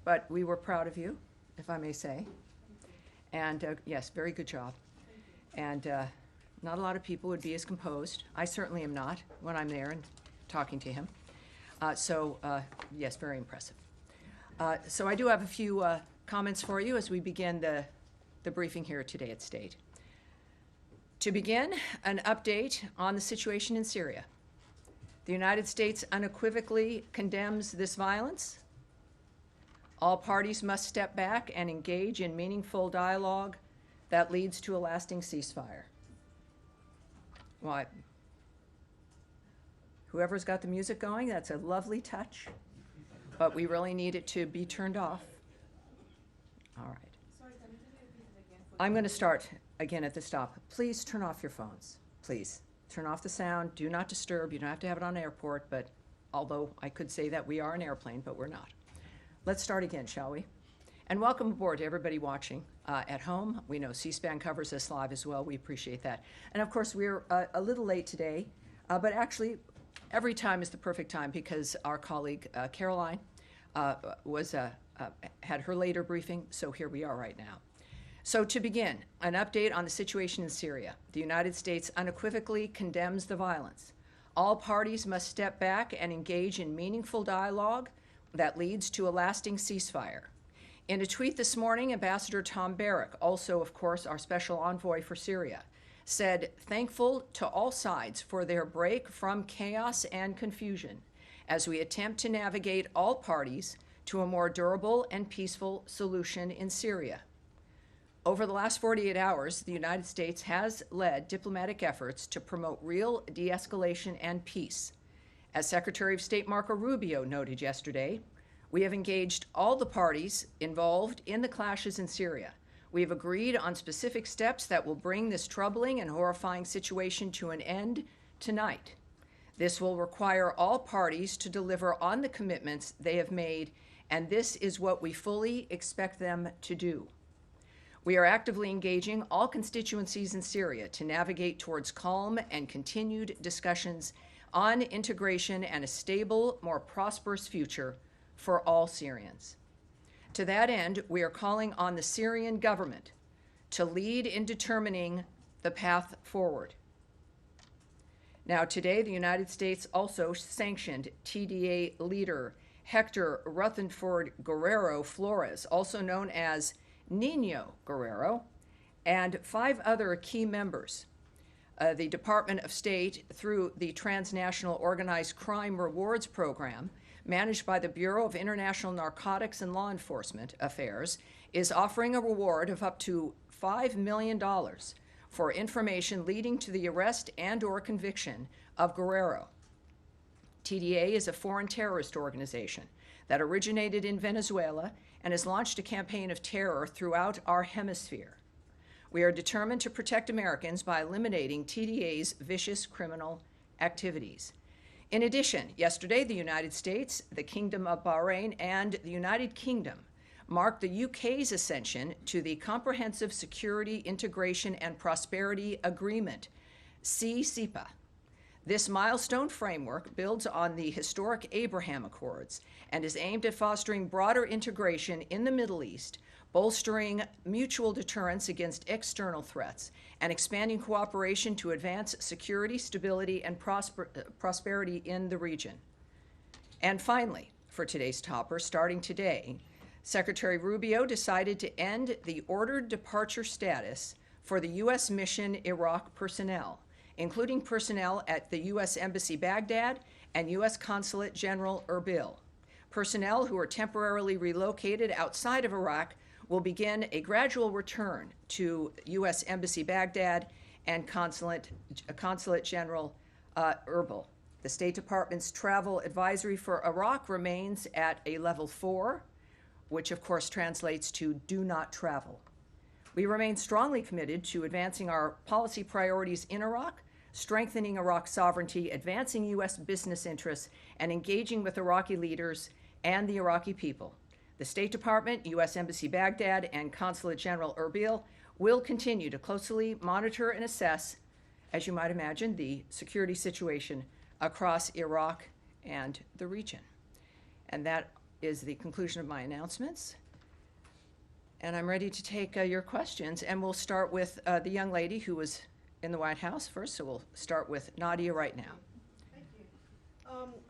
but we were proud of you, if I may say. And yes, very good job. And not a lot of people would be as composed. I certainly am not when I'm there and talking to him. Yes, very impressive. So I do have a few comments for you as we begin the briefing here today at State. To begin, an update on the situation in Syria. The United States unequivocally condemns this violence. All parties must step back and engage in meaningful dialogue that leads to a lasting ceasefire. Well, whoever's got the music going, that's a lovely touch, but we really need it to be turned off. All right. I'm going to start again at the stop. Please turn off your phones. Please turn off the sound. Do not disturb. You don't have to have it on airport, but although I could say that we are an airplane, but we're not. Let's start again, shall we? And welcome aboard to everybody watching at home. We know C-SPAN covers us live as well. We appreciate that. And of course, we're a little late today, but actually every time is the perfect time because our colleague Caroline had her later briefing, so here we are right now. So to begin, an update on the situation in Syria. The United States unequivocally condemns the violence. All parties must step back and engage in meaningful dialogue that leads to a lasting ceasefire. In a tweet this morning, Ambassador Tom Barrack, also, of course, our special envoy for Syria, said, "Thankful to all sides for their break from chaos and confusion as we attempt to navigate all parties to a more durable and peaceful solution in Syria." Over the last 48 hours, the United States has led diplomatic efforts to promote real de-escalation and peace. As Secretary of State Marco Rubio noted yesterday, we have engaged all the parties involved in the clashes in Syria. We have agreed on specific steps that will bring this troubling and horrifying situation to an end tonight. This will require all parties to deliver on the commitments they have made, and this is what we fully expect them to do. We are actively engaging all constituencies in Syria to navigate towards calm and continued discussions on integration and a stable, more prosperous future for all Syrians. To that end, we are calling on the Syrian government to lead in determining the path forward. Now, today, the United States also sanctioned TDA leader Hector Rutherford Guerrero Flores, also known as Nino Guerrero, and 5 other key members. The Department of State, through the Transnational Organized Crime Rewards Program, managed by the Bureau of International Narcotics and Law Enforcement Affairs, is offering a reward of up to $5 million for information leading to the arrest and/or conviction of Guerrero. TDA is a foreign terrorist organization that originated in Venezuela and has launched a campaign of terror throughout our hemisphere. We are determined to protect Americans by eliminating TDA's vicious criminal activities. In addition, yesterday, the United States, the Kingdom of Bahrain, and the United Kingdom marked the UK's ascension to the Comprehensive Security, Integration, and Prosperity Agreement, CCPA. This milestone framework builds on the historic Abraham Accords and is aimed at fostering broader integration in the Middle East, bolstering mutual deterrence against external threats, and expanding cooperation to advance security, stability, and prosperity in the region. And finally, for today's topper, starting today, Secretary Rubio decided to end the ordered departure status for the U.S. Mission Iraq personnel, including personnel at the U.S. Embassy Baghdad and U.S. Consulate General Erbil. Personnel who are temporarily relocated outside of Iraq will begin a gradual return to U.S. Embassy Baghdad and Consulate General Erbil. The State Department's travel advisory for Iraq remains at a level 4, which of course translates to do not travel. We remain strongly committed to advancing our policy priorities in Iraq, strengthening Iraq's sovereignty, advancing U.S. business interests, and engaging with Iraqi leaders and the Iraqi people. The State Department, U.S. Embassy Baghdad, and Consulate General Erbil will continue to closely monitor and assess, as you might imagine, the security situation across Iraq and the region. And that is the conclusion of my announcements. And I'm ready to take your questions. And we'll start with the young lady who was in the White House first. So we'll start with Nadia right now. Thank you.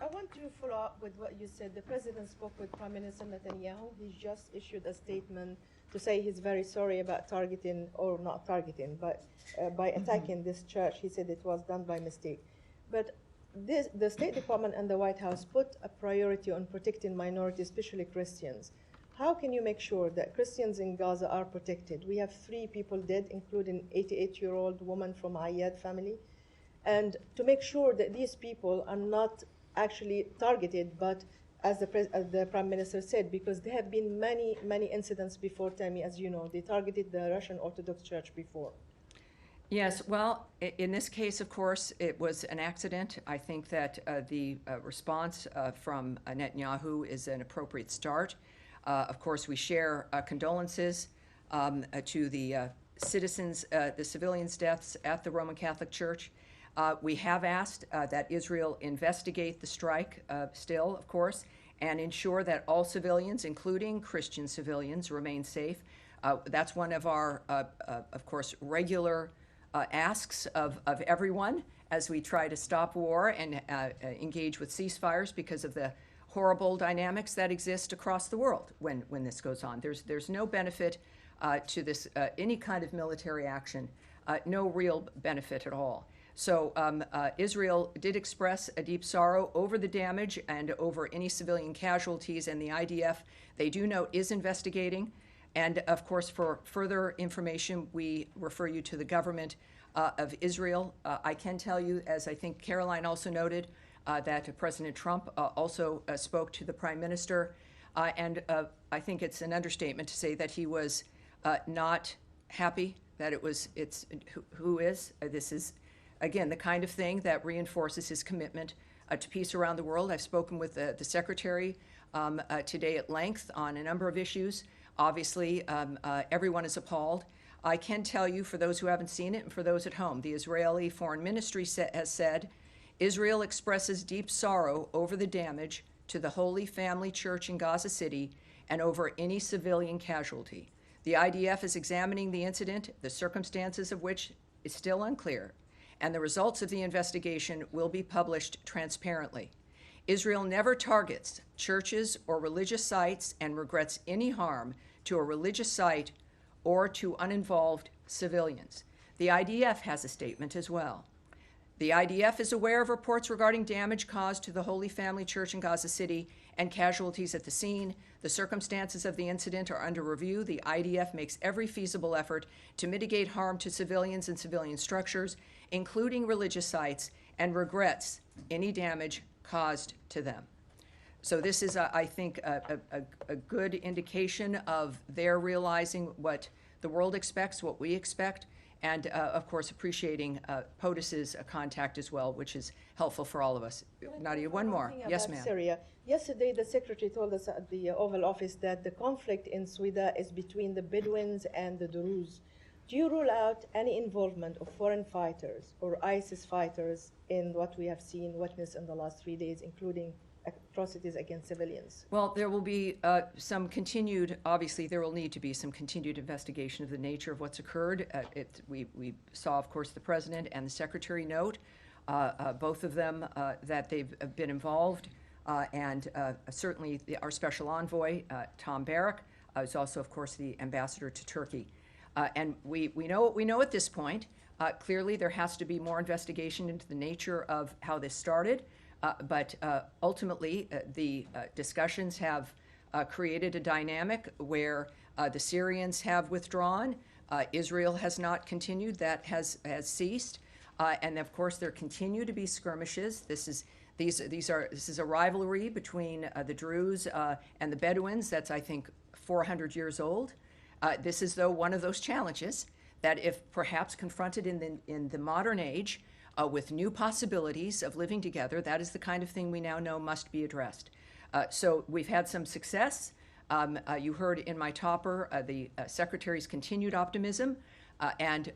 I want to follow up with what you said. The president spoke with Prime Minister Netanyahu. He just issued a statement to say he's very sorry about targeting, or not targeting, but by attacking this church. He said it was done by mistake. But the State Department and the White House put a priority on protecting minorities, especially Christians. How can you make sure that Christians in Gaza are protected? We have 3 people dead, including 88-year-old woman from Ayyad family. And to make sure that these people are not actually targeted, but as the Prime Minister said, because there have been many, many incidents before, Tammy, as you know. They targeted the Russian Orthodox Church before. Yes, well, in this case, of course, it was an accident. I think that the response from Netanyahu is an appropriate start. Of course, we share condolences to the citizens, the civilians' deaths at the Roman Catholic Church. We have asked that Israel investigate the strike still, of course, and ensure that all civilians, including Christian civilians, remain safe. That's one of our, of course, regular asks of everyone as we try to stop war and engage with ceasefires because of the horrible dynamics that exist across the world when this goes on. There's no benefit to this, any kind of military action, no real benefit at all. So Israel did express a deep sorrow over the damage and over any civilian casualties, and the IDF, they do note, is investigating. And of course, for further information, we refer you to the government of Israel. I can tell you, as I think Caroline also noted, that President Trump also spoke to the Prime Minister, and I think it's an understatement to say that he was not happy, that this is, again, the kind of thing that reinforces his commitment to peace around the world. I've spoken with the Secretary today at length on a number of issues. Obviously, everyone is appalled. I can tell you, for those who haven't seen it and for those at home, the Israeli Foreign Ministry has said, Israel expresses deep sorrow over the damage to the Holy Family Church in Gaza City and over any civilian casualty. The IDF is examining the incident, the circumstances of which is still unclear, and the results of the investigation will be published transparently. Israel never targets churches or religious sites and regrets any harm to a religious site or to uninvolved civilians. The IDF has a statement as well. The IDF is aware of reports regarding damage caused to the Holy Family Church in Gaza City and casualties at the scene. The circumstances of the incident are under review. The IDF makes every feasible effort to mitigate harm to civilians and civilian structures, including religious sites, and regrets any damage caused to them. So this is, I think, a good indication of their realizing what the world expects, what we expect, and of course appreciating POTUS's contact as well, which is helpful for all of us. Nadia, one more. Yes, ma'am. Syria. Yesterday, the Secretary told us at the Oval Office that the conflict in Sweden is between the Bedouins and the Druze. Do you rule out any involvement of foreign fighters or ISIS fighters in what we have seen, witnessed in the last 3 days, including atrocities against civilians? Well, there will be some continued, obviously there will need to be some continued investigation of the nature of what's occurred. We saw, of course, the President and the Secretary note, both of them, that they've been involved, and certainly our Special Envoy, Tom Barrack, is also, of course, the Ambassador to Turkey. And we know what we know at this point. Clearly, there has to be more investigation into the nature of how this started. But ultimately, the discussions have created a dynamic where the Syrians have withdrawn. Israel has not continued. That has ceased. And of course, there continue to be skirmishes. This is a rivalry between the Druze and the Bedouins. That's, I think, 400 years old. This is, though, one of those challenges that, if perhaps confronted in the modern age, with new possibilities of living together, that is the kind of thing we now know must be addressed. So we've had some success. You heard in my topper the Secretary's continued optimism, and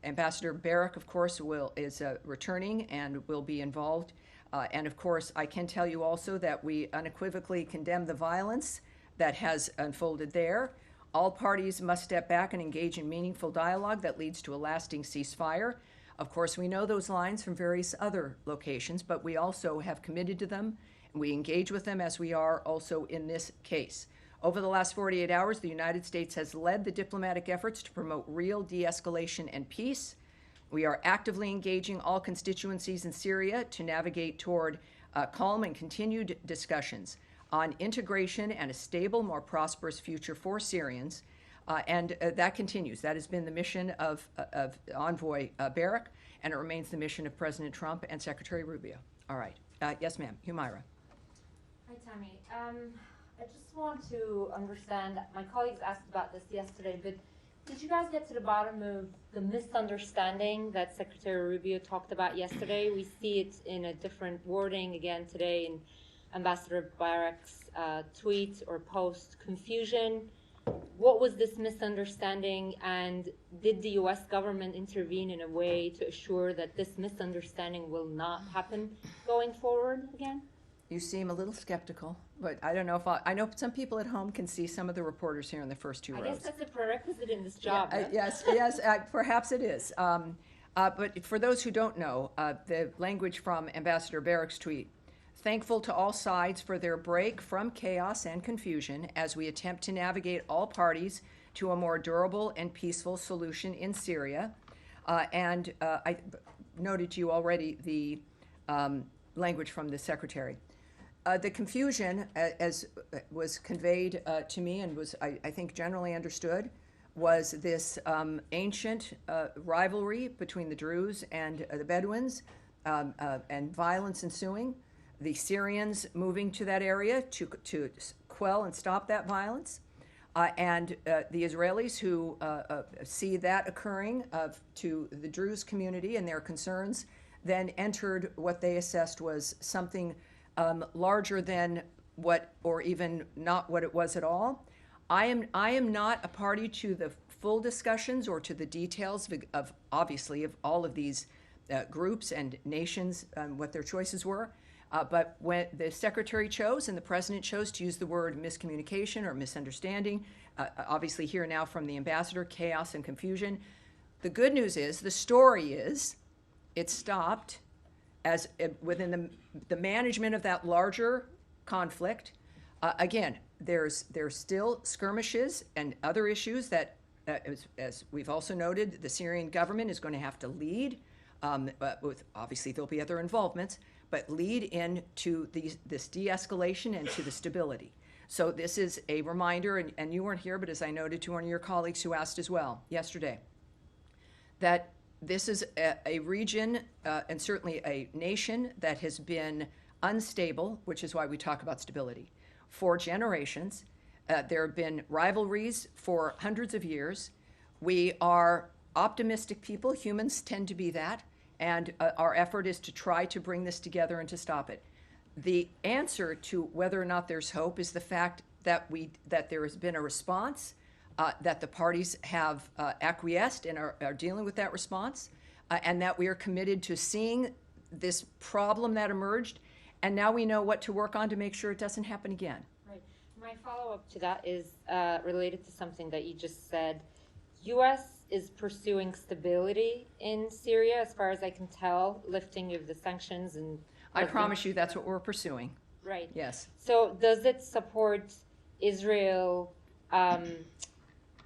Ambassador Barrack, of course, is returning and will be involved And of course, I can tell you also that we unequivocally condemn the violence that has unfolded there. All parties must step back and engage in meaningful dialogue that leads to a lasting ceasefire. Of course, we know those lines from various other locations, but we also have committed to them, and we engage with them as we are also in this case. Over the last 48 hours, the United States has led the diplomatic efforts to promote real de-escalation and peace. We are actively engaging all constituencies in Syria to navigate toward calm and continued discussions on integration and a stable, more prosperous future for Syrians. And that continues. That has been the mission of Envoy Barak, and it remains the mission of President Trump and Secretary Rubio. All right. Yes, ma'am. Humaira. Hi, Tammy. I just want to understand, my colleagues asked about this yesterday, but did you guys get to the bottom of the misunderstanding that Secretary Rubio talked about yesterday? We see it in a different wording again today in Ambassador Barak's tweet or post. Confusion. What was this misunderstanding, and did the U.S. government intervene in a way to assure that this misunderstanding will not happen going forward again? You seem a little skeptical, but I don't know if I know some people at home can see some of the reporters here in the first two rows. I guess that's a prerequisite in this job. Yeah, right? yes, perhaps it is. But for those who don't know, the language from Ambassador Barak's tweet, thankful to all sides for their break from chaos and confusion as we attempt to navigate all parties to a more durable and peaceful solution in Syria. And I noted to you already the language from the Secretary. The confusion, as was conveyed to me and was, I think, generally understood, was this ancient rivalry between the Druze and the Bedouins, and violence ensuing, the Syrians moving to that area to quell and stop that violence, and the Israelis who see that occurring to the Druze community and their concerns, then entered what they assessed was something larger than what, or even not what it was at all. I am not a party to the full discussions or to the details of obviously of all of these groups and nations, what their choices were. But when the Secretary chose and the President chose to use the word miscommunication or misunderstanding, obviously here now from the Ambassador, chaos and confusion. The good news is, the story is, it stopped as within the management of that larger conflict. Again, there's still skirmishes and other issues that, as we've also noted, the Syrian government is going to have to lead. With obviously there'll be other involvements, but lead into this de-escalation and to the stability. So this is a reminder, and you weren't here, but as I noted to one of your colleagues who asked as well yesterday, that this is a region and certainly a nation that has been unstable, which is why we talk about stability, for generations. There have been rivalries for hundreds of years. We are optimistic people. Humans tend to be that. And our effort is to try to bring this together and to stop it. The answer to whether or not there's hope is the fact that there has been a response, that the parties have acquiesced and are dealing with that response, and that we are committed to seeing this problem that emerged, and now we know what to work on to make sure it doesn't happen again. Right. My follow-up to that is related to something that you just said. U.S. is pursuing stability in Syria, as far as I can tell, lifting of the sanctions and... I promise you that's what we're pursuing. Right. Yes. So does it support Israel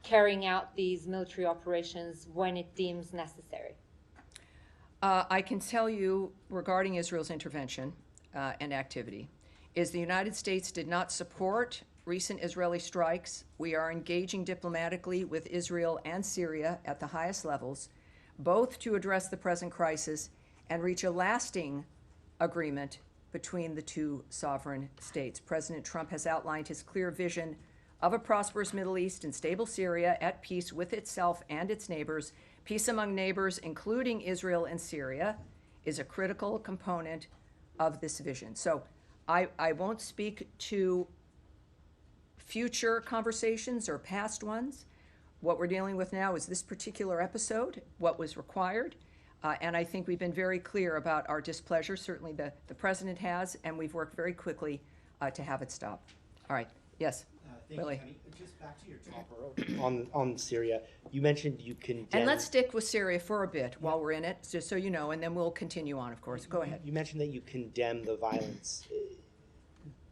carrying out these military operations when it deems necessary? I can tell you regarding Israel's intervention and activity is the United States did not support recent Israeli strikes. We are engaging diplomatically with Israel and Syria at the highest levels, both to address the present crisis and reach a lasting agreement between the two sovereign states. President Trump has outlined his clear vision of a prosperous Middle East and stable Syria at peace with itself and its neighbors. Peace among neighbors, including Israel and Syria, is a critical component of this vision. So I won't speak to future conversations or past ones. What we're dealing with now is this particular episode, what was required, And I think we've been very clear about our displeasure. Certainly the president has, and we've worked very quickly to have it stop. All right. Yes. Thank Willie. you, Tammy. Just back to your topper on Syria. You mentioned you condemned. And let's stick with Syria for a bit while we're in it, just so you know, and then we'll continue on, of course. Go ahead. You mentioned that you condemn the violence.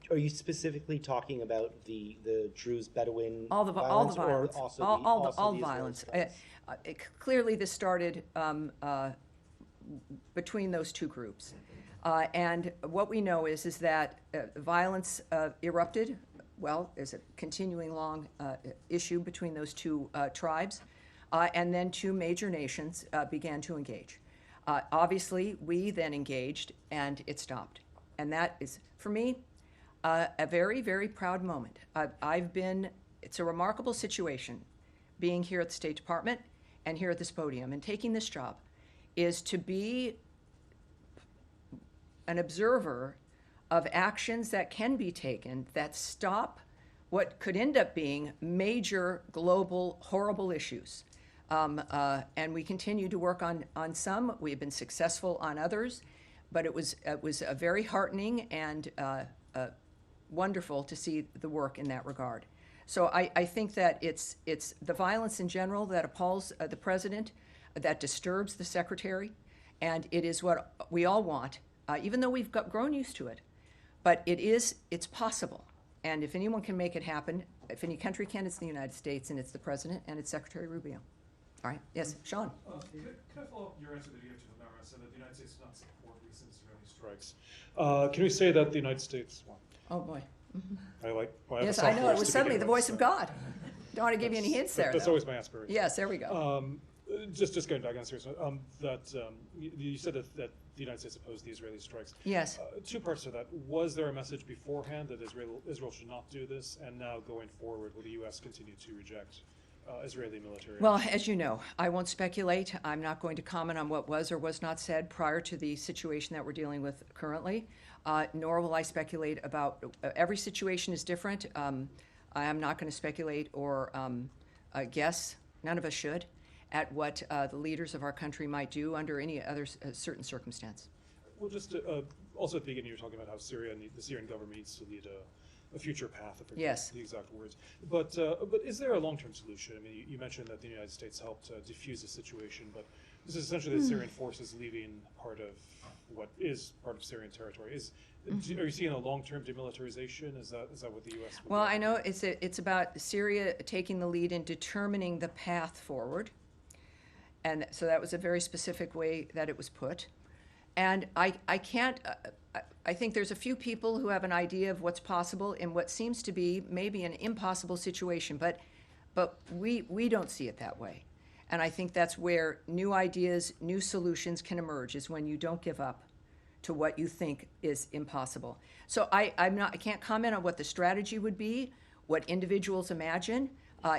Are you specifically talking about the Druze Bedouin All the violence, violence, or also all the Israeli violence. violence? Clearly, this started between those two groups, and what we know is that violence erupted. Well, there's a continuing long issue between those two tribes, and then two major nations began to engage. Obviously, we then engaged, and it stopped, and that is, for me, a very, very proud moment. It's a remarkable situation being here at the State Department and here at this podium and taking this job, is to be an observer of actions that can be taken that stop what could end up being major global horrible issues. And we continue to work on some. We've been successful on others, but it was a very heartening and wonderful to see the work in that regard. So I think that it's the violence in general that appalls the president, that disturbs the secretary, and it is what we all want, even though we've grown used to it. But it's possible. And if anyone can make it happen, if any country can, it's the United States, and it's the president and it's Secretary Rubio. All right, yes, Sean. Can I follow up your answer that you gave to the Mara, said that the United States does not support recent Israeli strikes? Can we say that the United States, well, Oh, boy. Yes, I know, it was suddenly the voice of God. Don't want to give you any hints there, That's though. always my aspiration. Yes, there we go. Just going back on serious note, you said that the United States opposed the Israeli strikes. Yes. Two parts to that. Was there a message beforehand that Israel should not do this, and now going forward, will the U.S. continue to reject Israeli military? Well, as you know, I won't speculate. I'm not going to comment on what was or was not said prior to the situation that we're dealing with currently, nor will I speculate about every situation is different. I am not going to speculate or guess, none of us should, at what the leaders of our country might do under any other certain circumstance. Well, just also at the beginning, you were talking about how Syria and the Syrian government needs to lead a future path. I forget Yes. the exact words. But is there a long-term solution? I mean, you mentioned that the United States helped diffuse the situation, but this is essentially the Syrian forces leaving part of what is part of Syrian territory. Are you seeing a long-term demilitarization? Is that what the U.S. would Well, do? I know it's about Syria taking the lead in determining the path forward. And so that was a very specific way that it was put. And I can't, I think there's a few people who have an idea of what's possible in what seems to be maybe an impossible situation, but we don't see it that way. And I think that's where new ideas, new solutions can emerge, is when you don't give up to what you think is impossible. So I can't comment on what the strategy would be, what individuals imagine.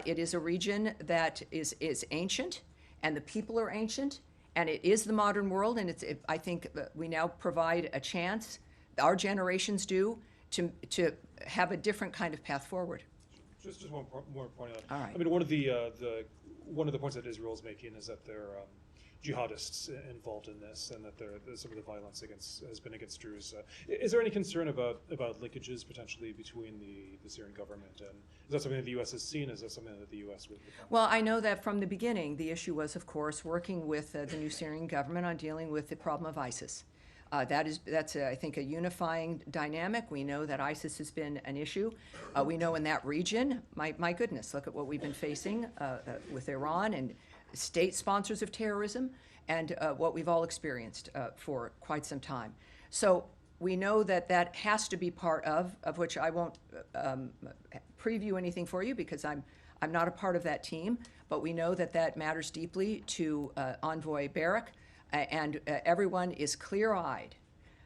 It is a region that is ancient, and the people are ancient, and it is the modern world, and I think we now provide a chance, our generations do, to have a different kind of path forward. Just one more point on that. All right. I mean, one of the points that Israel is making is that there are jihadists involved in this, and that some of the violence has been against Druze. Is there any concern about linkages potentially between the Syrian government, and is that something that the U.S. has seen? Is that something that the U.S. would? Well, I know that from the beginning, the issue was, of course, working with the new Syrian government on dealing with the problem of ISIS. That's I think, a unifying dynamic. We know that ISIS has been an issue. We know in that region, my goodness, look at what we've been facing with Iran and state sponsors of terrorism, and what we've all experienced for quite some time. So we know that has to be part of which I won't preview anything for you, because I'm not a part of that team, but we know that matters deeply to Envoy Barak, and everyone is clear-eyed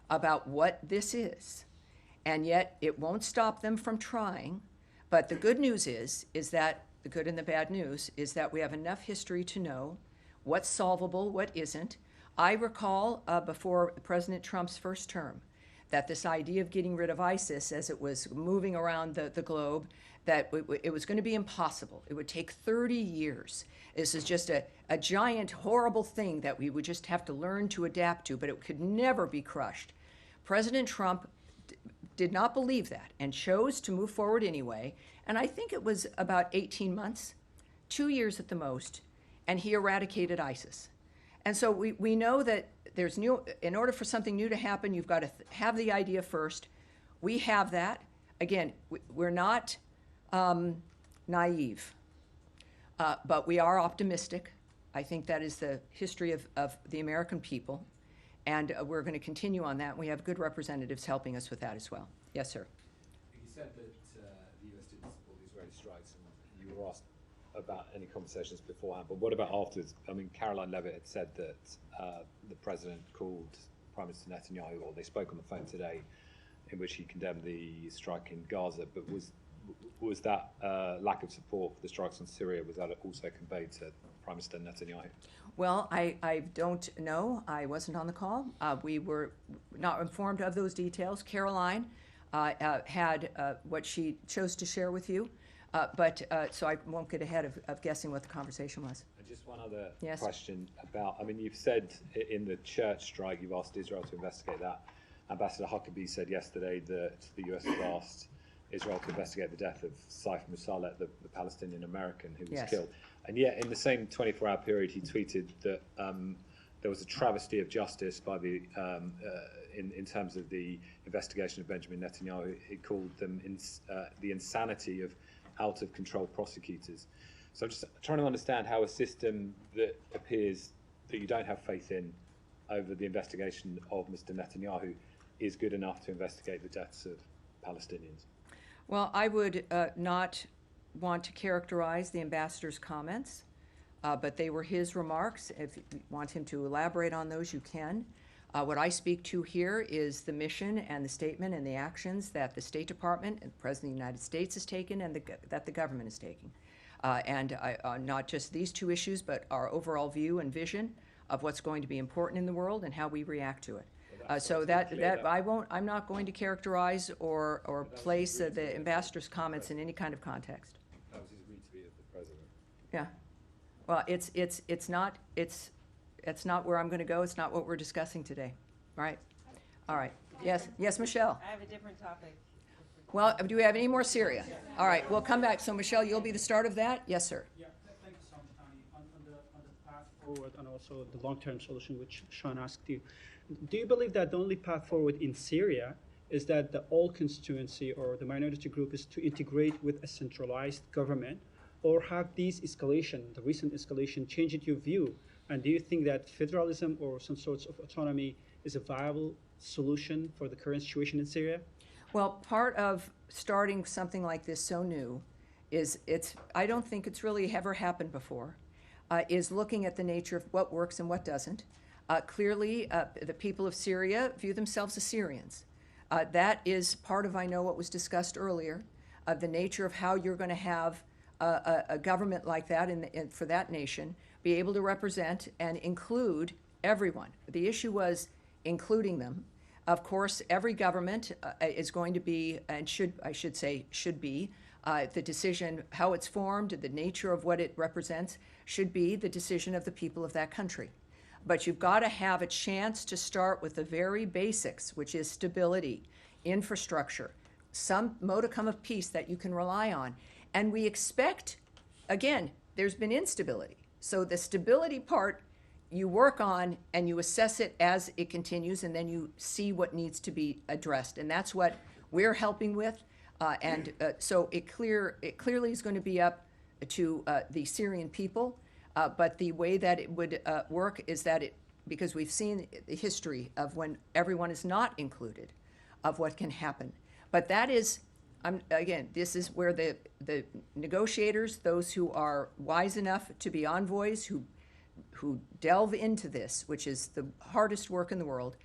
about what this is, and yet it won't stop them from trying. But the good news is that the good and the bad news is that we have enough history to know what's solvable, what isn't. I recall before President Trump's first term that this idea of getting rid of ISIS as it was moving around the globe, that it was going to be impossible. It would take 30 years. This is just a giant, horrible thing that we would just have to learn to adapt to, but it could never be crushed. President Trump did not believe that and chose to move forward anyway. And I think it was about 18 months, 2 years at the most, and he eradicated ISIS. And so we know that in order for something new to happen, you've got to have the idea first. We have that. Again, we're not naive, but we are optimistic. I think that is the history of the American people, and we're going to continue on that. We have good representatives helping us with that as well. Yes, sir. You said that the U.S. didn't support the Israeli strikes, and you were asked about any conversations beforehand, but what about afterwards? I mean, Caroline Levitt had said that the president called Prime Minister Netanyahu, or they spoke on the phone today, in which he condemned the strike in Gaza, but was that lack of support for the strikes on Syria, was that also conveyed to Prime Minister Netanyahu? Well, I don't know. I wasn't on the call. We were not informed of those details. Caroline had what she chose to share with you, so I won't get ahead of guessing what the conversation was. And just one other Yes. question about, I mean, you've said in the church strike, you've asked Israel to investigate that. Ambassador Huckabee said yesterday that the US has asked Israel to investigate the death of Saif Musaleh, the Palestinian American who was Yes. killed. And yet, in the same 24-hour period, he tweeted that there was a travesty of justice by the in terms of the investigation of Benjamin Netanyahu. He called them the insanity of out-of-control prosecutors. So I'm just trying to understand how a system that appears that you don't have faith in over the investigation of Mr. Netanyahu is good enough to investigate the deaths of Palestinians. Well, I would not want to characterize the ambassador's comments, but they were his remarks. If you want him to elaborate on those, you can. What I speak to here is the mission and the statement and the actions that the State Department and the President of the United States has taken and that the government is taking. Not just these two issues, but our overall view and vision of what's going to be important in the world and how we react to it. I'm not going to characterize or place the ambassador's comments in any kind of context. That was his retweet of the president. Yeah. Well, it's not where I'm going to go. It's not what we're discussing today. Right? All right. Yes, Michelle. I have a different topic. Well, do we have any more Syria? All right, we'll come back. So, Michelle, you'll be the start of that? Yes, sir. Yeah, thank you so much, Tony. On the path forward and also the long-term solution, which Sean asked you, do you believe that the only path forward in Syria is that the all constituency or the minority group is to integrate with a centralized government, or have these escalation, the recent escalation, changed your view? And do you think that federalism or some sorts of autonomy is a viable solution for the current situation in Syria? Well, part of starting something like this so new is I don't think it's really ever happened before, is looking at the nature of what works and what doesn't. Clearly, the people of Syria view themselves as Syrians. That is part of, I know, what was discussed earlier, the nature of how you're going to have a government like that for that nation be able to represent and include everyone. The issue was including them. Of course, every government is going to be, and should be, the decision, how it's formed, the nature of what it represents, should be the decision of the people of that country. But you've got to have a chance to start with the very basics, which is stability, infrastructure, some modicum of peace that you can rely on. And we expect, again, there's been instability. So the stability part you work on and you assess it as it continues, and then you see what needs to be addressed. And that's what we're helping with. So it clearly is going to be up to the Syrian people. But the way that it would work is that because we've seen the history of when everyone is not included, of what can happen. But that is, again, this is where the negotiators, those who are wise enough to be envoys, who delve into this, which is the hardest work in the world,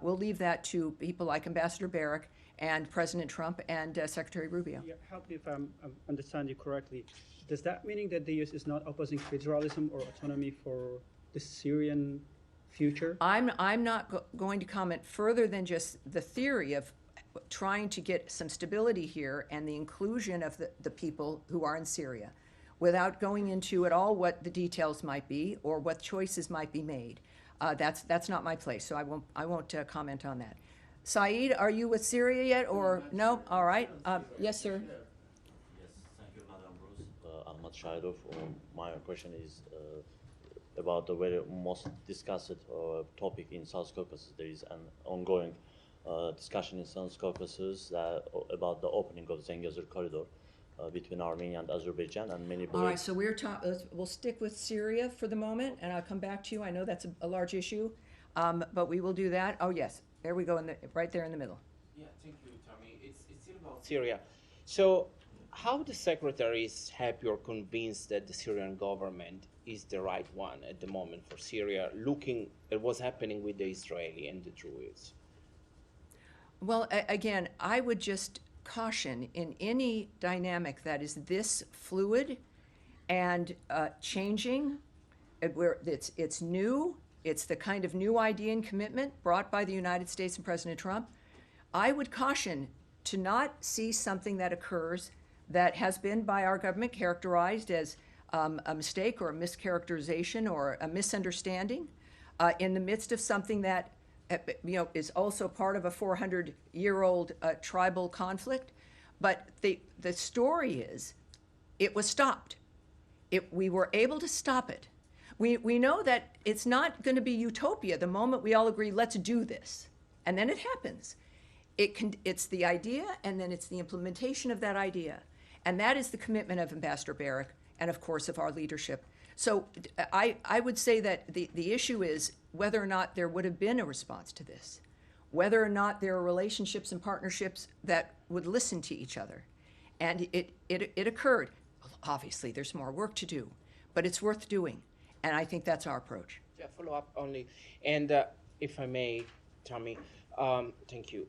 we'll leave that to people like Ambassador Barak and President Trump and Secretary Rubio. Yeah, help me if I understand you correctly. Does that mean that the U.S. is not opposing federalism or autonomy for the Syrian future? I'm not going to comment further than just the theory of trying to get some stability here and the inclusion of the people who are in Syria, without going into at all what the details might be or what choices might be made. That's not my place, so I won't comment on that. Saeed, are you with Syria yet, or no? All right. Yes, sir. Yes, thank you, Madam Bruce. Ahmad Shahidov. My question is about the very most discussed topic in South Caucasus. There is an ongoing discussion in South Caucasus about the opening of Zengezur corridor between Armenia and Azerbaijan, and many believe. All right, so we'll stick with Syria for the moment, and I'll come back to you. I know that's a large issue, but we will do that. Oh, yes, there we go, right there in the middle. Yeah, thank you, Tommy. It's still about Syria. So, how the secretaries happy or convinced that the Syrian government is the right one at the moment for Syria, looking at what's happening with the Israeli and the Druids? Well, again, I would just caution in any dynamic that is this fluid and changing, where it's new, it's the kind of new idea and commitment brought by the United States and President Trump. I would caution to not see something that occurs that has been by our government characterized as a mistake or a mischaracterization or a misunderstanding in the midst of something that is also part of a 400-year-old tribal conflict. But the story is, it was stopped. We were able to stop it. We know that it's not going to be utopia the moment we all agree, let's do this. And then it happens. It's the idea, and then it's the implementation of that idea. And that is the commitment of Ambassador Barrack and, of course, of our leadership. So I would say that the issue is whether or not there would have been a response to this, whether or not there are relationships and partnerships that would listen to each other. And it occurred. Obviously, there's more work to do, but it's worth doing. And I think that's our approach. Yeah, follow up only. And if I may, Tommy, thank you.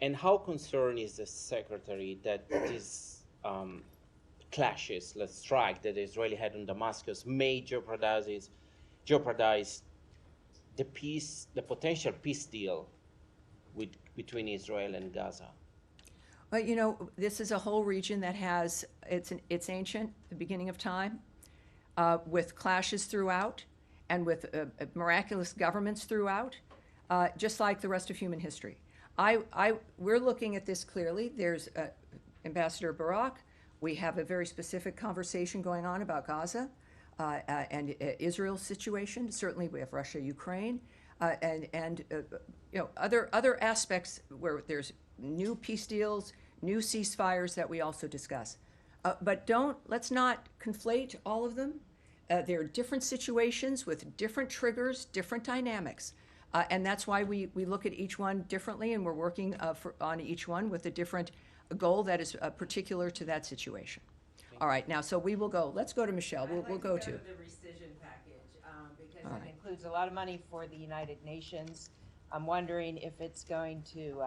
And how concerned is the secretary that these clashes, let's strike, that Israeli had in Damascus may jeopardize the peace, the potential peace deal between Israel and Gaza? Well, this is a whole region that has, it's ancient, the beginning of time, with clashes throughout and with miraculous governments throughout, just like the rest of human history. We're looking at this clearly. There's Ambassador Barrack. We have a very specific conversation going on about Gaza and Israel's situation. Certainly, we have Russia, Ukraine, and other aspects where there's new peace deals, new ceasefires that we also discuss. But let's not conflate all of them. There are different situations with different triggers, different dynamics. And that's why we look at each one differently, and we're working on each one with a different goal that is particular to that situation. All right, now, so we will go. Let's go to Michelle. We'll go to. The rescission package, because it includes a lot of money for the United Nations. I'm wondering if it's going to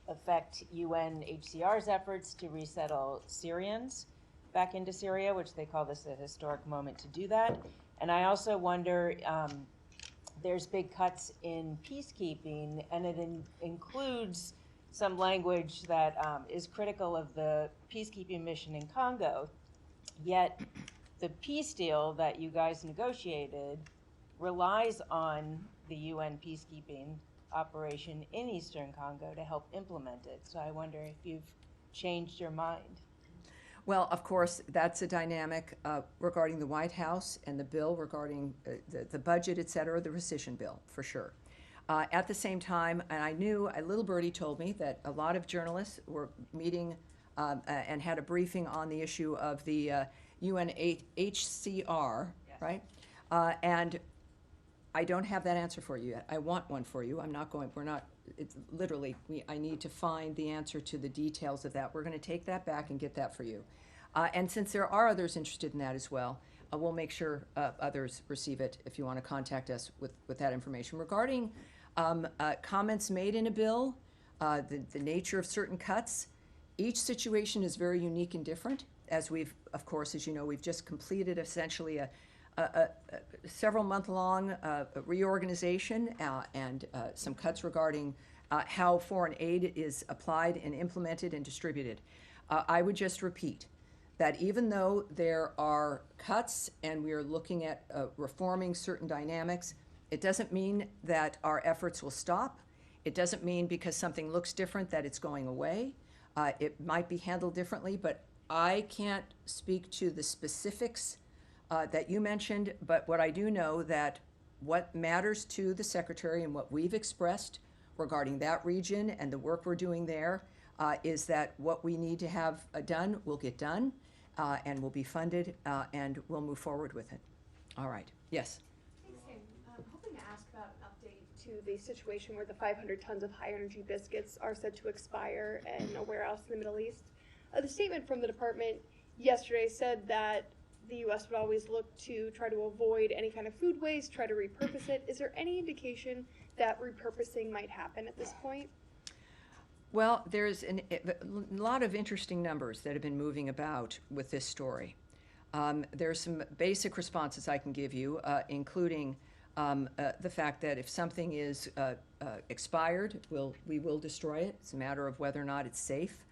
affect UNHCR's efforts to resettle Syrians back into Syria, which they call this a historic moment to do that. And I also wonder, there's big cuts in peacekeeping, and it includes some language that is critical of the peacekeeping mission in Congo, yet the peace deal that you guys negotiated relies on the UN peacekeeping operation in Eastern Congo to help implement it. So I wonder if you've changed your mind. Well, of course, that's a dynamic regarding the White House and the bill regarding the budget, et cetera, the rescission bill, for sure. At the same time, and I knew, a little birdie told me that a lot of journalists were meeting and had a briefing on the issue of the UNHCR, yes. Right? And I don't have that answer for you yet. I want one for you. It's literally, I need to find the answer to the details of that. We're going to take that back and get that for you. And since there are others interested in that as well, we'll make sure others receive it if you want to contact us with that information. Regarding comments made in a bill, the nature of certain cuts, each situation is very unique and different. As we've, of course, as you know, we've just completed essentially several month-long reorganization and some cuts regarding how foreign aid is applied and implemented and distributed. I would just repeat that even though there are cuts and we are looking at reforming certain dynamics, it doesn't mean that our efforts will stop. It doesn't mean because something looks different that it's going away. It might be handled differently, but I can't speak to the specifics that you mentioned, but what I do know that what matters to the Secretary and what we've expressed regarding that region and the work we're doing there is that what we need to have done will get done and will be funded and we'll move forward with it. All right. Yes. Thanks, Sam. I'm hoping to ask about an update to the situation where the 500 tons of high-energy biscuits are said to expire in a warehouse in the Middle East. The statement from the department yesterday said that the U.S. would always look to try to avoid any kind of food waste, try to repurpose it. Is there any indication that repurposing might happen at this point? Well, there's a lot of interesting numbers that have been moving about with this story. There's some basic responses I can give you, including the fact that if something is expired, we will destroy it. It's a matter of whether or not it's safe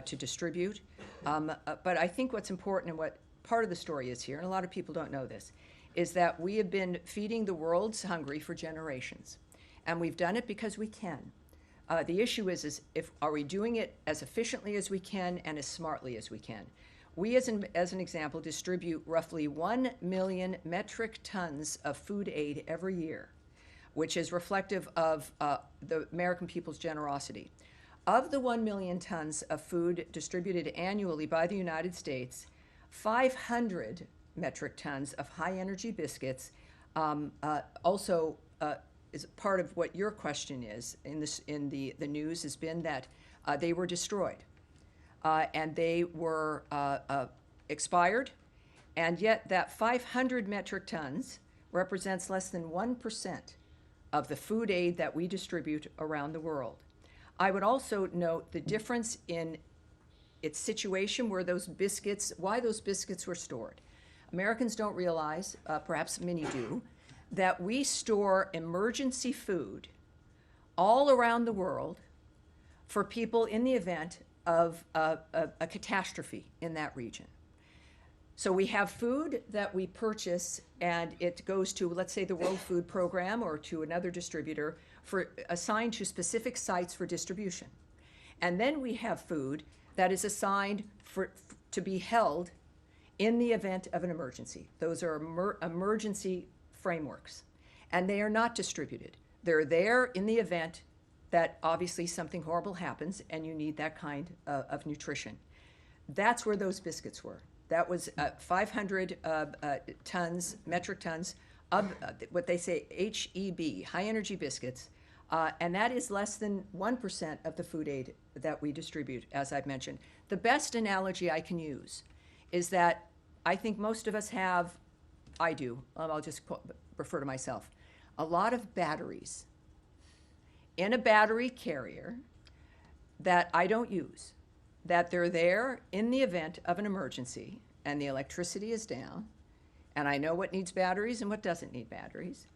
to distribute. But I think what's important and what part of the story is here, and a lot of people don't know this, is that we have been feeding the world's hungry for generations. And we've done it because we can. The issue is are we doing it as efficiently as we can and as smartly as we can? We, as an example, distribute roughly 1 million metric tons of food aid every year, which is reflective of the American people's generosity. Of the 1 million tons of food distributed annually by the United States, 500 metric tons of high-energy biscuits also is part of what your question is in the news has been that they were destroyed and they were expired, and yet that 500 metric tons represents less than 1% of the food aid that we distribute around the world. I would also note the difference in its situation where why those biscuits were stored. Americans don't realize, perhaps many do, that we store emergency food all around the world for people in the event of a catastrophe in that region. So we have food that we purchase and it goes to, let's say, the World Food Program or to another distributor assigned to specific sites for distribution. And then we have food that is assigned to be held in the event of an emergency. Those are emergency frameworks, and they are not distributed. They're there in the event that obviously something horrible happens and you need that kind of nutrition. That's where those biscuits were. That was 500 metric tons of what they say HEB, high energy biscuits, and that is less than 1% of the food aid that we distribute, as I've mentioned. The best analogy I can use is that I think most of us have, I'll just refer to myself, a lot of batteries in a battery carrier that I don't use, that they're there in the event of an emergency and the electricity is down, and I know what needs batteries and what doesn't need batteries.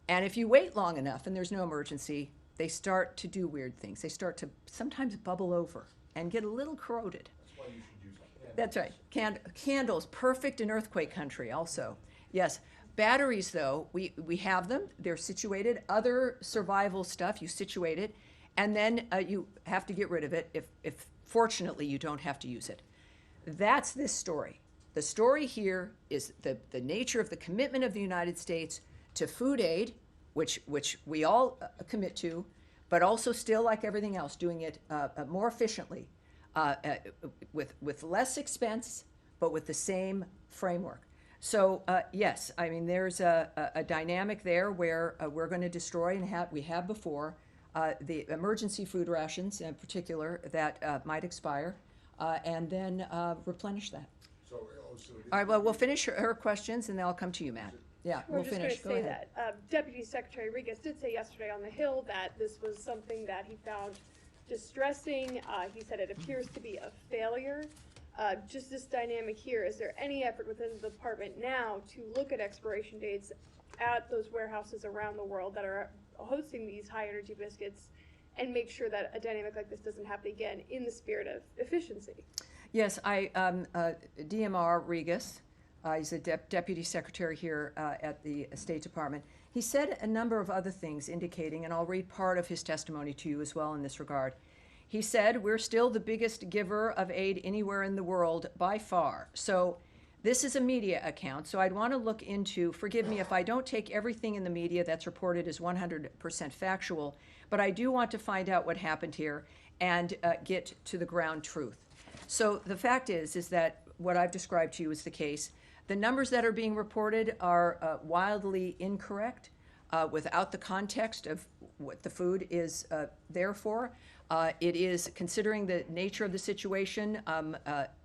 And if you wait long enough and there's no emergency, they start to do weird things. They start to sometimes bubble over and get a little corroded. That's why you should use candles. That's right. Candles, perfect in earthquake country also. Yes. Batteries, though, we have them. They're situated. Other survival stuff, you situate it, and then you have to get rid of it if fortunately you don't have to use it. That's this story. The story here is the nature of the commitment of the United States to food aid, which we all commit to, but also still, like everything else, doing it more efficiently, with less expense, but with the same framework. So yes, I mean there's a dynamic there where we're going to destroy, and we have before, the emergency food rations in particular that might expire, and then replenish that. So All right, well, we'll finish her questions, and then I'll come to you, Matt. Yeah, We're we'll just finish. going to say that Deputy Secretary Regas did say yesterday on the Hill that this was something that he found distressing. He said it appears to be a failure. Just this dynamic here, is there any effort within the department now to look at expiration dates at those warehouses around the world that are hosting these high energy biscuits and make sure that a dynamic like this doesn't happen again in the spirit of efficiency? Yes, DMR Regas, he's a deputy secretary here at the State Department. He said a number of other things indicating, and I'll read part of his testimony to you as well in this regard. He said, we're still the biggest giver of aid anywhere in the world by far. So this is a media account, so I'd want to look into, forgive me if I don't take everything in the media that's reported as 100% factual, but I do want to find out what happened here and get to the ground truth. So the fact is that what I've described to you is the case. The numbers that are being reported are wildly incorrect without the context of what the food is there for. It is, considering the nature of the situation,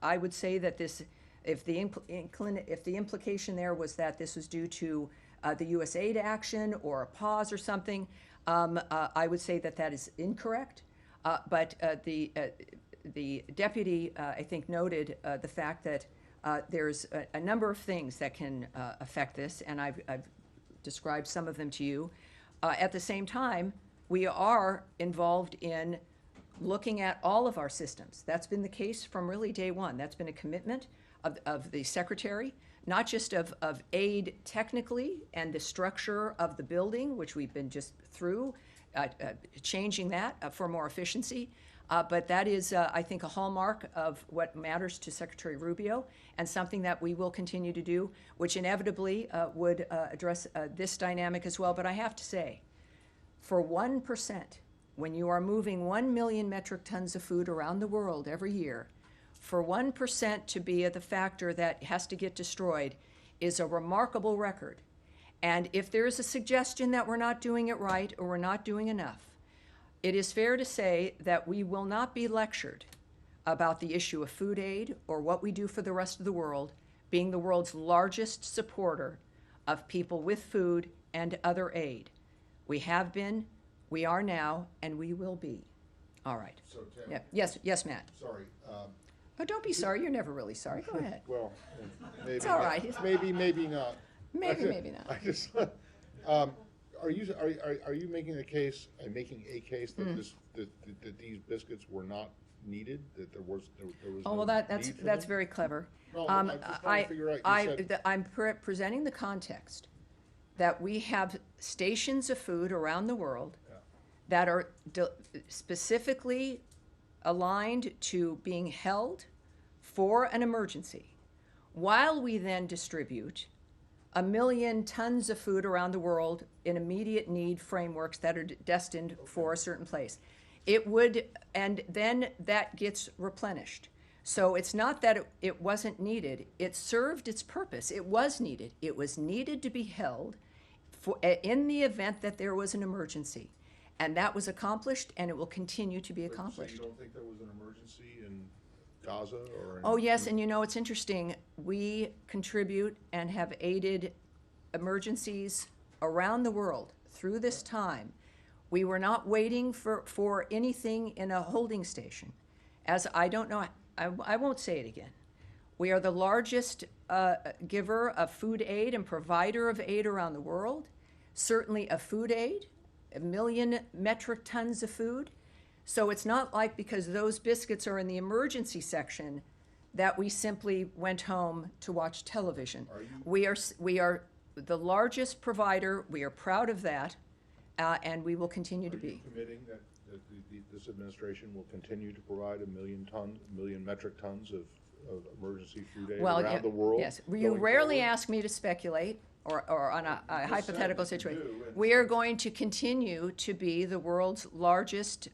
I would say that this, if the implication there was that this was due to the USAID action or a pause or something, I would say that that is incorrect. But the deputy, I think, noted the fact that there's a number of things that can affect this, and I've described some of them to you. At the same time, we are involved in looking at all of our systems. That's been the case from really day one. That's been a commitment of the secretary, not just of aid technically and the structure of the building, which we've been just through, changing that for more efficiency. But that is, I think, a hallmark of what matters to Secretary Rubio, and something that we will continue to do, which inevitably would address this dynamic as well. But I have to say, for 1%, when you are moving 1 million metric tons of food around the world every year, for 1% to be the factor that has to get destroyed is a remarkable record. And if there is a suggestion that we're not doing it right or we're not doing enough, it is fair to say that we will not be lectured about the issue of food aid or what we do for the rest of the world, being the world's largest supporter of people with food and other aid. We have been, we are now, and we will be. All right. So, Tammy, Yeah. Yes, Matt. sorry. Oh, don't be sorry. You're never really sorry. Go ahead. Well, maybe It's all right. Maybe not. Maybe not. I just, are you making a case that that these biscuits were not needed? That there was Oh, well, no that's need for that's them? very clever. No, I'm just trying to figure out. You said- I'm presenting the context that we have stations of food around the world that are specifically aligned to being held for an emergency, while we then distribute 1 million tons of food around the world in immediate need frameworks that are destined for a certain place. It would, and then that gets replenished. So it's not that it wasn't needed. It served its purpose. It was needed. It was needed to be held for, in the event that there was an emergency. And that was accomplished, and it will continue to be accomplished. So you don't think there was an emergency in Gaza or? Oh, yes, and you know, it's interesting. We contribute and have aided emergencies around the world through this time. We were not waiting for anything in a holding station. As I don't know, I won't say it again. We are the largest giver of food aid and provider of aid around the world, certainly of food aid, 1 million metric tons of food. So it's not like because those biscuits are in the emergency section that we simply went home to watch television. We are the largest provider. We are proud of that, and we will continue to be. Are you committing that this administration will continue to provide 1 million metric tons of emergency food aid around the world? Yes. You rarely ask me to speculate or on a hypothetical situation. We are going to continue to be the world's largest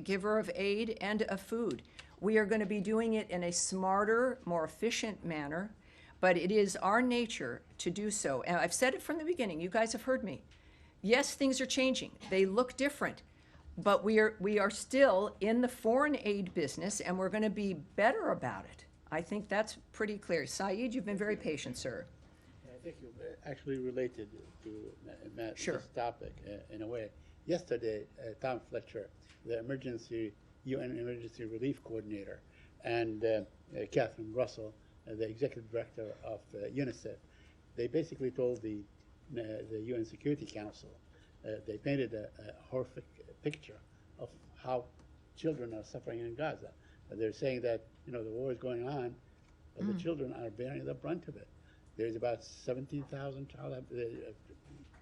giver of aid and of food. We are going to be doing it in a smarter, more efficient manner, but it is our nature to do so. And I've said it from the beginning. You guys have heard me. Yes, things are changing. They look different, but we are still in the foreign aid business, and we're going to be better about it. I think that's pretty clear. Saeed, you've been very patient, sir. I think you actually related to Matt's Sure. topic in a way. Yesterday, Tom Fletcher, the UN Emergency Relief Coordinator, and Catherine Russell, the executive director of UNICEF. They basically told the UN Security Council, they painted a horrific picture of how children are suffering in Gaza. They're saying that, you know, the war is going on, but the children are bearing the brunt of it. There's about 17,000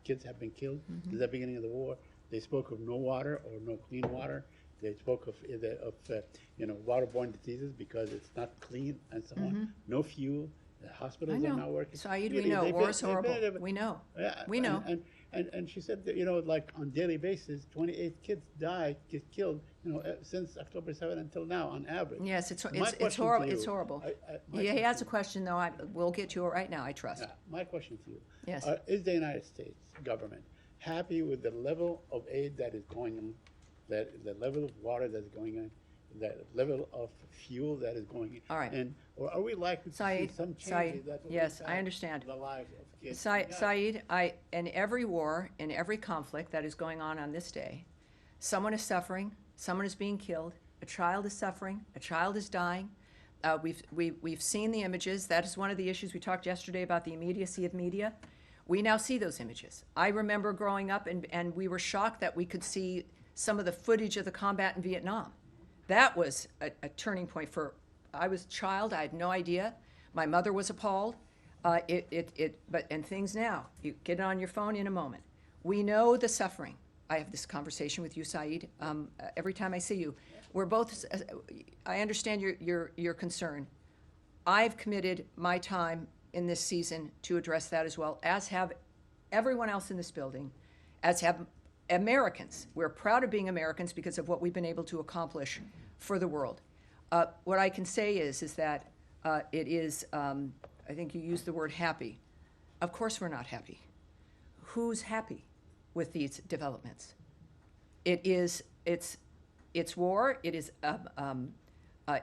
kids have been killed since the beginning of the war. They spoke of no water or no clean water. They spoke of you know, waterborne diseases because it's not clean and so on. No fuel. The hospitals are not working. Saeed, we know war is horrible. We know. Yeah, We know. And she said that, you know, like on daily basis, 28 kids get killed, you know, since October 7th until now, on average. Yes, it's My horrible. question It's to you- horrible. my He question has to a question, though. We'll get to it right now, I trust. Yeah, my question to you. Yes. Is the United States government happy with the level of aid that is going on, the level of water that's going on, the level of fuel that is going All right. in? Or are we likely to see Saeed, some changes Saeed, that will yes, I impact understand. the lives of kids? Saeed, in every war, in every conflict that is going on this day, someone is suffering, someone is being killed, a child is suffering, a child is dying. We've seen the images. That is one of the issues we talked yesterday about, the immediacy of media. We now see those images. I remember growing up and we were shocked that we could see some of the footage of the combat in Vietnam. That was a turning point I was a child, I had no idea. My mother was appalled. And things now, you get it on your phone in a moment. We know the suffering. I have this conversation with you, Saeed, every time I see you. We're both, I understand your concern. I've committed my time in this season to address that as well, as have everyone else in this building, as have Americans. We're proud of being Americans because of what we've been able to accomplish for the world. What I can say is that it is, I think you used the word happy. Of course we're not happy. Who's happy with these developments? It's war. It is,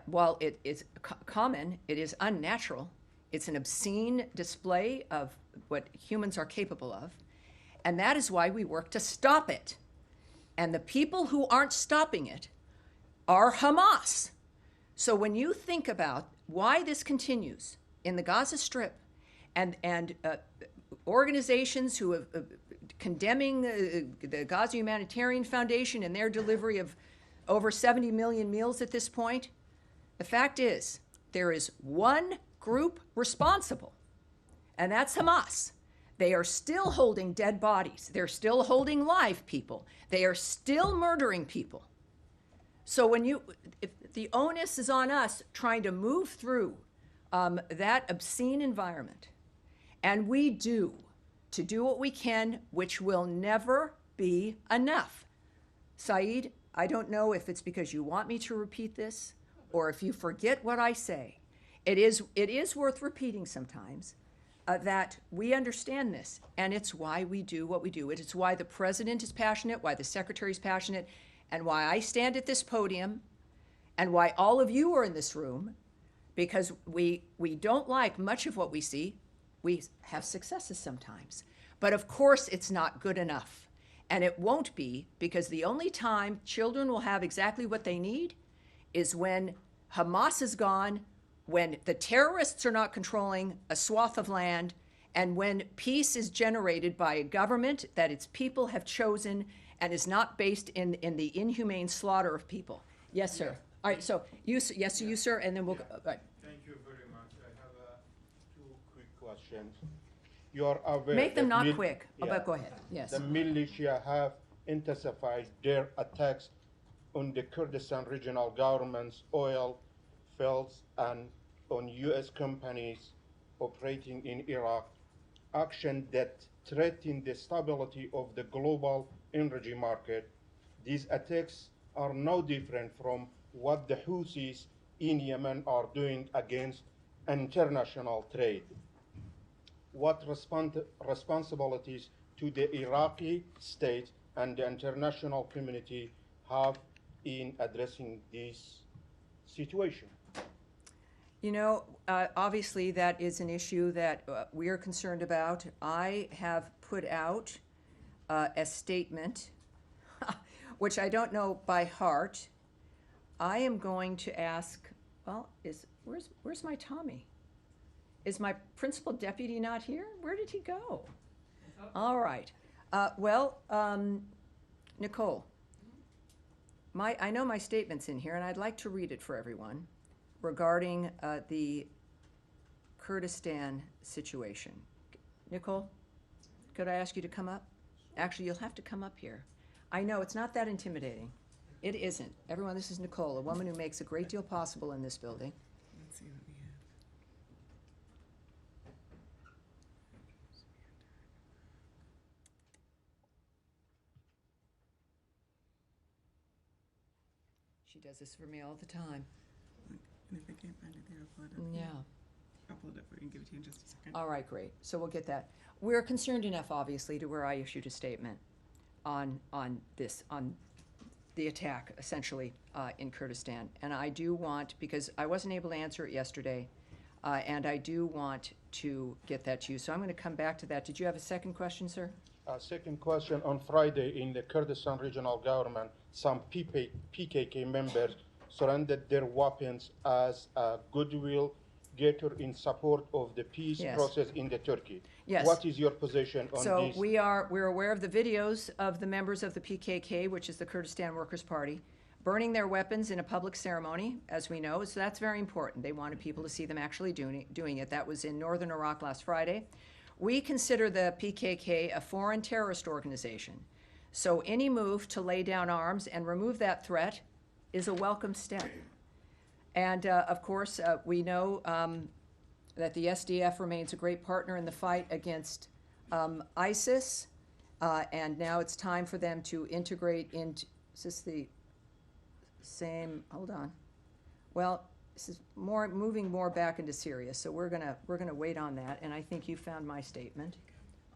while it is common, it is unnatural. It's an obscene display of what humans are capable of. And that is why we work to stop it. And the people who aren't stopping it are Hamas. So when you think about why this continues in the Gaza Strip and organizations who have condemning the Gaza Humanitarian Foundation and their delivery of over 70 million meals at this point, the fact is there is one group responsible, and that's Hamas. They are still holding dead bodies. They're still holding live people. They are still murdering people. So if the onus is on us trying to move through that obscene environment, and we do what we can, which will never be enough. Saeed, I don't know if it's because you want me to repeat this or if you forget what I say. It is worth repeating sometimes that we understand this, and it's why we do what we do. It's why the president is passionate, why the secretary is passionate, and why I stand at this podium, and why all of you are in this room, because we don't like much of what we see. We have successes sometimes, but of course it's not good enough, and it won't be, because the only time children will have exactly what they need is when Hamas is gone, when the terrorists are not controlling a swath of land, and when peace is generated by a government that its people have chosen and is not based in the inhumane slaughter of people. Yes, sir. All right, so you, sir, and then we'll go. Right. Thank you very much. I have two quick questions. You are aware Make them that not quick, but go ahead. Yes. The militia have intensified their attacks on the Kurdistan regional government's oil fields and on U.S. companies operating in Iraq, action that threaten the stability of the global energy market. These attacks are no different from what the Houthis in Yemen are doing against international trade. What responsibilities do the Iraqi state and the international community have in addressing this situation? You know, obviously that is an issue that we are concerned about. I have put out a statement, which I don't know by heart. I am going to ask, well, where's my Tommy? Is my principal deputy not here? Where did he go? All right. Nicole, I know my statement's in here, and I'd like to read it for everyone regarding the Kurdistan situation. Nicole, could I ask you to come up? Actually, you'll have to come up here. I know, it's not that intimidating. It isn't. Everyone, this is Nicole, a woman who makes a great deal possible in this building. Let's see what we have. She does this for me all the time. And if I can't find it there, I'll pull it up. Yeah. I'll pull it up for you and give it to you in just a second. All right, great. So we'll get that. We're concerned enough, obviously, to where I issued a statement on the attack, essentially, in Kurdistan. And I do want, because I wasn't able to answer it yesterday, and I do want to get that to you. So I'm going to come back to that. Did you have a second question, sir? Second question, on Friday in the Kurdistan regional government, some PKK members surrendered their weapons as a goodwill gesture in support of the peace process in the Turkey. Yes. What is your position on So this? we're aware of the videos of the members of the PKK, which is the Kurdistan Workers' Party, burning their weapons in a public ceremony, as we know. So that's very important. They wanted people to see them actually doing it. That was in northern Iraq last Friday. We consider the PKK a foreign terrorist organization. So any move to lay down arms and remove that threat is a welcome step. And of course, we know that the SDF remains a great partner in the fight against ISIS. And now it's time for them to integrate into, is this the same, hold on. Well, this is moving more back into Syria, so we're gonna wait on that, and I think you found my statement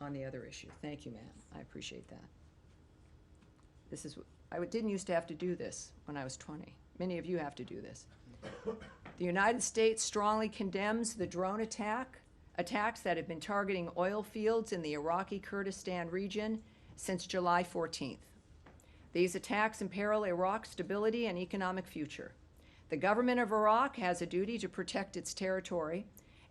on the other issue. Thank you, ma'am. I appreciate that. This is, I didn't used to have to do this when I was 20. Many of you have to do this. The United States strongly condemns the drone attacks that have been targeting oil fields in the Iraqi Kurdistan region since July 14th. These attacks imperil Iraq's stability and economic future. The government of Iraq has a duty to protect its territory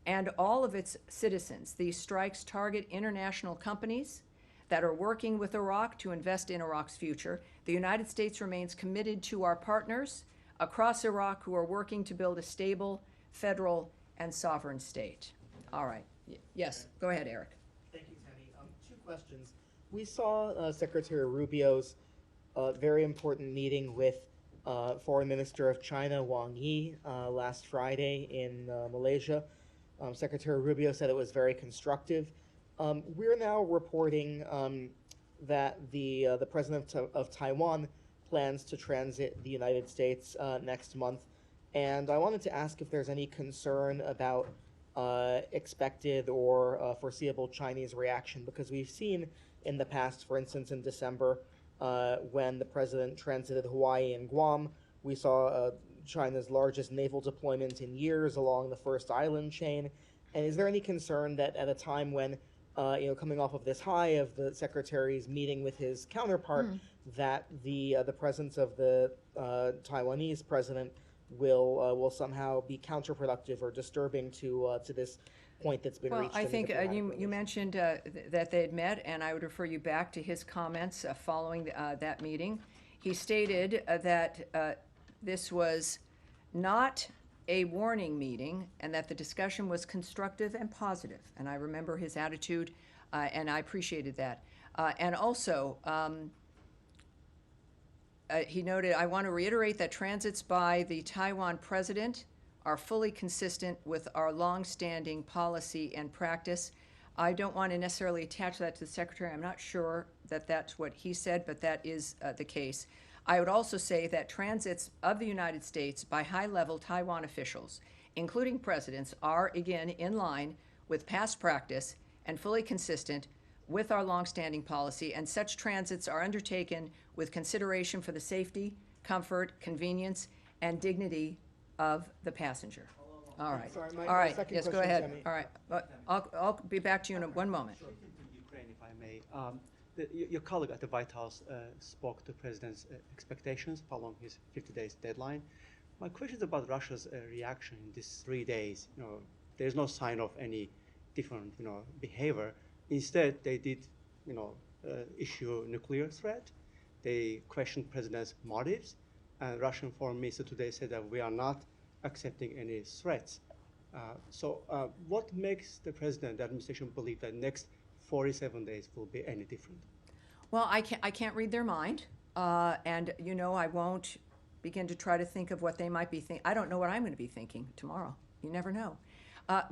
and all of its citizens. These strikes target international companies that are working with Iraq to invest in Iraq's future. The United States remains committed to our partners across Iraq who are working to build a stable, federal, and sovereign state. All right. Yes, go ahead, Eric. Thank you, Tammy. Two questions. We saw Secretary Rubio's very important meeting with Foreign Minister of China, Wang Yi, last Friday in Malaysia. Secretary Rubio said it was very constructive. We're now reporting that the president of Taiwan plans to transit the United States next month. And I wanted to ask if there's any concern about expected or foreseeable Chinese reaction, because we've seen in the past, for instance, in December, when the president transited Hawaii and Guam, we saw China's largest naval deployment in years along the first island chain. And is there any concern that at a time when, coming off of this high of the secretary's meeting with his counterpart, that the presence of the Taiwanese president will somehow be counterproductive or disturbing to this point that's been reached? Well, I think you mentioned that they had met, and I would refer you back to his comments following that meeting. He stated that this was not a warning meeting and that the discussion was constructive and positive. And I remember his attitude, and I appreciated that. And also, he noted, I want to reiterate that transits by the Taiwan president are fully consistent with our longstanding policy and practice. I don't want to necessarily attach that to the secretary. I'm not sure that that's what he said, but that is the case. I would also say that transits of the United States by high-level Taiwan officials, including presidents, are again in line with past practice and fully consistent with our longstanding policy, and such transits are undertaken with consideration for the safety, comfort, convenience, and dignity of the passenger. All right. Sorry, All right. second Yes, go question, ahead. Tammy. All right. I'll be back to you in one moment. Ukraine, if I may. Your colleague at the White House spoke to the president's expectations following his 50 days deadline. My question is about Russia's reaction in these 3 days. There's no sign of any different, behavior. Instead, they did, issue nuclear threat. They questioned president's motives. And Russian foreign minister today said that we are not accepting any threats. So what makes the president, the administration, believe that next 47 days will be any different? Well, I can't read their mind, and I won't begin to try to think of what they might be thinking. I don't know what I'm going to be thinking tomorrow. You never know.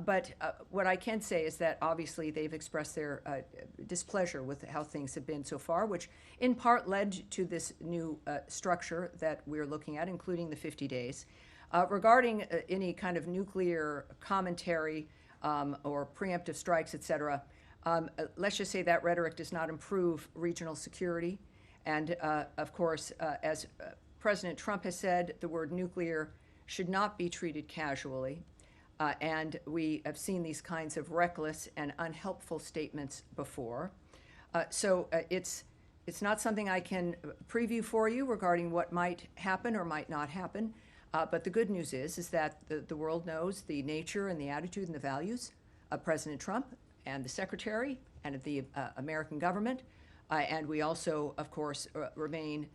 But what I can say is that obviously they've expressed their displeasure with how things have been so far, which in part led to this new structure that we're looking at, including the 50 days. Regarding any kind of nuclear commentary or preemptive strikes, et cetera, let's just say that rhetoric does not improve regional security. And of course, as President Trump has said, the word nuclear should not be treated casually. And we have seen these kinds of reckless and unhelpful statements before. So it's not something I can preview for you regarding what might happen or might not happen. But the good news is that the world knows the nature and the attitude and the values of President Trump and the Secretary and of the American government. And we also, of course, remain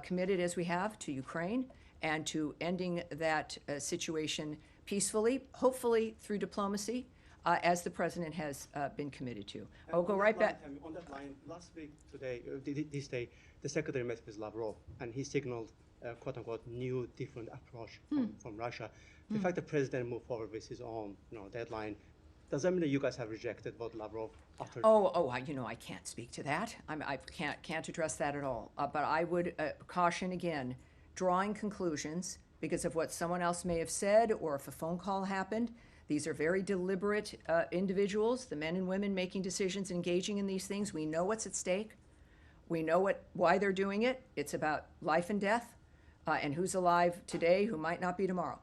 committed, as we have, to Ukraine and to ending that situation peacefully, hopefully through diplomacy, as the president has been committed to. I'll go right back. On that line, last week, this day, the secretary met with Lavrov, and he signaled, quote unquote, new, different approach from Russia. The fact the president moved forward with his own, deadline, does that mean that you guys have rejected what Lavrov after? I can't speak to that. I can't address that at all. But I would caution again, drawing conclusions because of what someone else may have said or if a phone call happened. These are very deliberate individuals, the men and women making decisions, engaging in these things. We know what's at stake. We know why they're doing it. It's about life and death and who's alive today, who might not be tomorrow.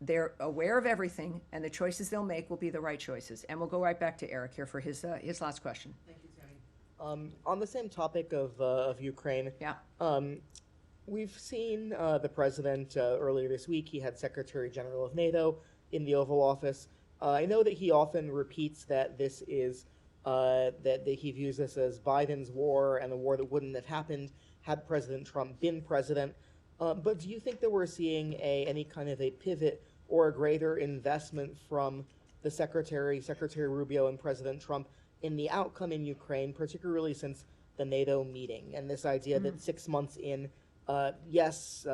They're aware of everything, and the choices they'll make will be the right choices. And we'll go right back to Eric here for his last question. Thank you, Tammy. On the same topic of Ukraine, we've seen the president earlier this week. He had Secretary General of NATO in the Oval Office. I know that he often repeats that this is that he views this as Biden's war and a war that wouldn't have happened had President Trump been president. But do you think that we're seeing any kind of a pivot or a greater investment from the Secretary Rubio and President Trump in the outcome in Ukraine, particularly since the NATO meeting and this idea that 6 months in, his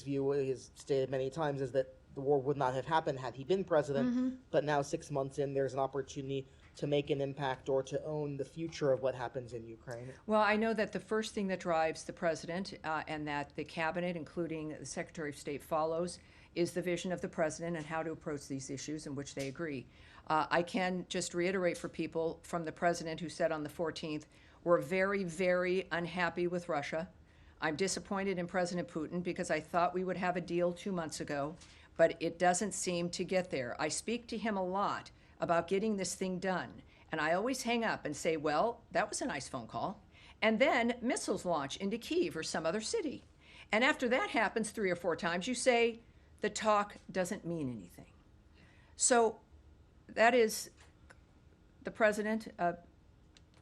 view is stated many times is that the war would not have happened had he been president, but now 6 months in, there's an opportunity to make an impact or to own the future of what happens in Ukraine? Well, I know that the first thing that drives the president and that the cabinet, including the Secretary of State, follows is the vision of the president and how to approach these issues in which they agree. I can just reiterate for people from the president who said on the 14th, we're very, very unhappy with Russia. I'm disappointed in President Putin because I thought we would have a deal 2 months ago, but it doesn't seem to get there. I speak to him a lot about getting this thing done, and I always hang up and say, well, that was a nice phone call. And then missiles launch into Kyiv or some other city. And after that happens 3 or 4 times, you say, the talk doesn't mean anything. So that is the president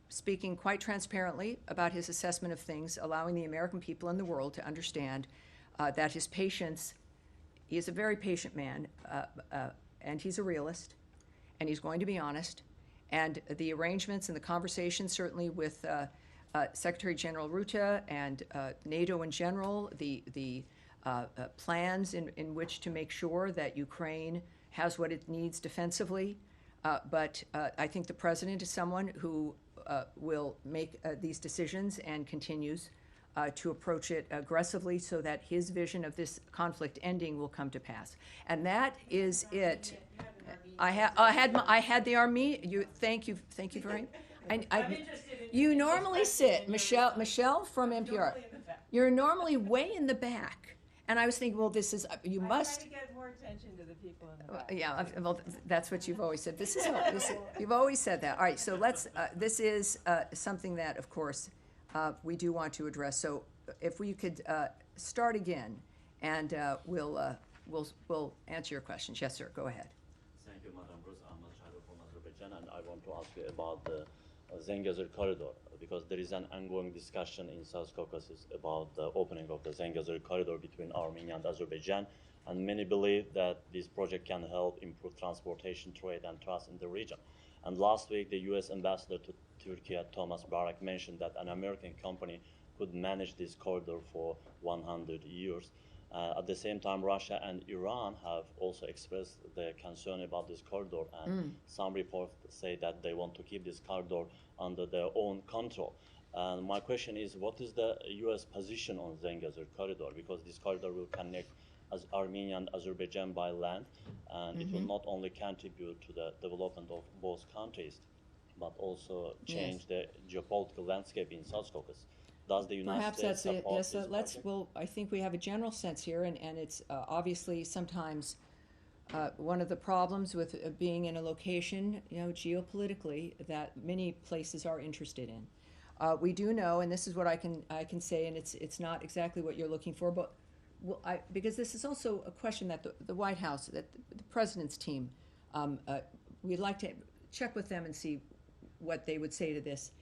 speaking quite transparently about his assessment of things, allowing the American people and the world to understand that his patience, he is a very patient man, and he's a realist, and he's going to be honest. And the arrangements and the conversations, certainly with Secretary General Rutte and NATO in general, the plans in which to make sure that Ukraine has what it needs defensively. But I think the president is someone who will make these decisions and continues to approach it aggressively so that his vision of this conflict ending will come to pass. And that is it. I had the army. Thank you very much. You normally sit, Michelle from NPR. You're normally way in the back, and I was thinking, well, this is you must. I try to get more attention to the people in the back. Yeah, well, that's what you've always said. You've always said that. All right, so let's. This is something that, of course, we do want to address. So, if we could start again and we'll answer your questions. Yes, sir, go ahead. Thank you, Madam Bruce. I'm Angelo from Azerbaijan, and I want to ask you about the Zengezur corridor, because there is an ongoing discussion in South Caucasus about the opening of the Zengezur corridor between Armenia and Azerbaijan, and many believe that this project can help improve transportation, trade, and trust in the region. And last week, the U.S. ambassador to Turkey, Thomas Barak, mentioned that an American company could manage this corridor for 100 years. At the same time, Russia and Iran have also expressed their concern about this corridor, and some reports say that they want to keep this corridor under their own control. And my question is, what is the U.S. position on Zengezur corridor? Because this corridor will connect Armenia and Azerbaijan by land, and it will not only contribute to the development of both countries, but also change the geopolitical landscape in South Caucasus. Does the United Perhaps States that's it. support Yes, this let's. project? Well, I think we have a general sense here, and it's obviously sometimes one of the problems with being in a location, geopolitically, that many places are interested in. We do know, and this is what I can say, and it's not exactly what you're looking for, but because this is also a question that the White House, that the President's team, we'd like to check with them and see what they would say to this.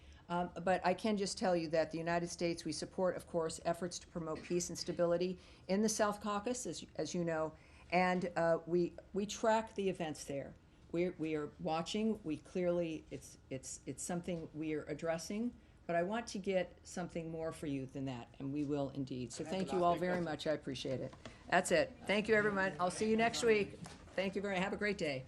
But I can just tell you that the United States, we support, of course, efforts to promote peace and stability in the South Caucasus, as you know, and we track the events there. We are watching. We clearly, it's something we are addressing. But I want to get something more for you than that, and we will indeed. So thank you all very much. I appreciate it. That's it. Thank you, everyone. I'll see you next week. Thank you very much. Have a great day.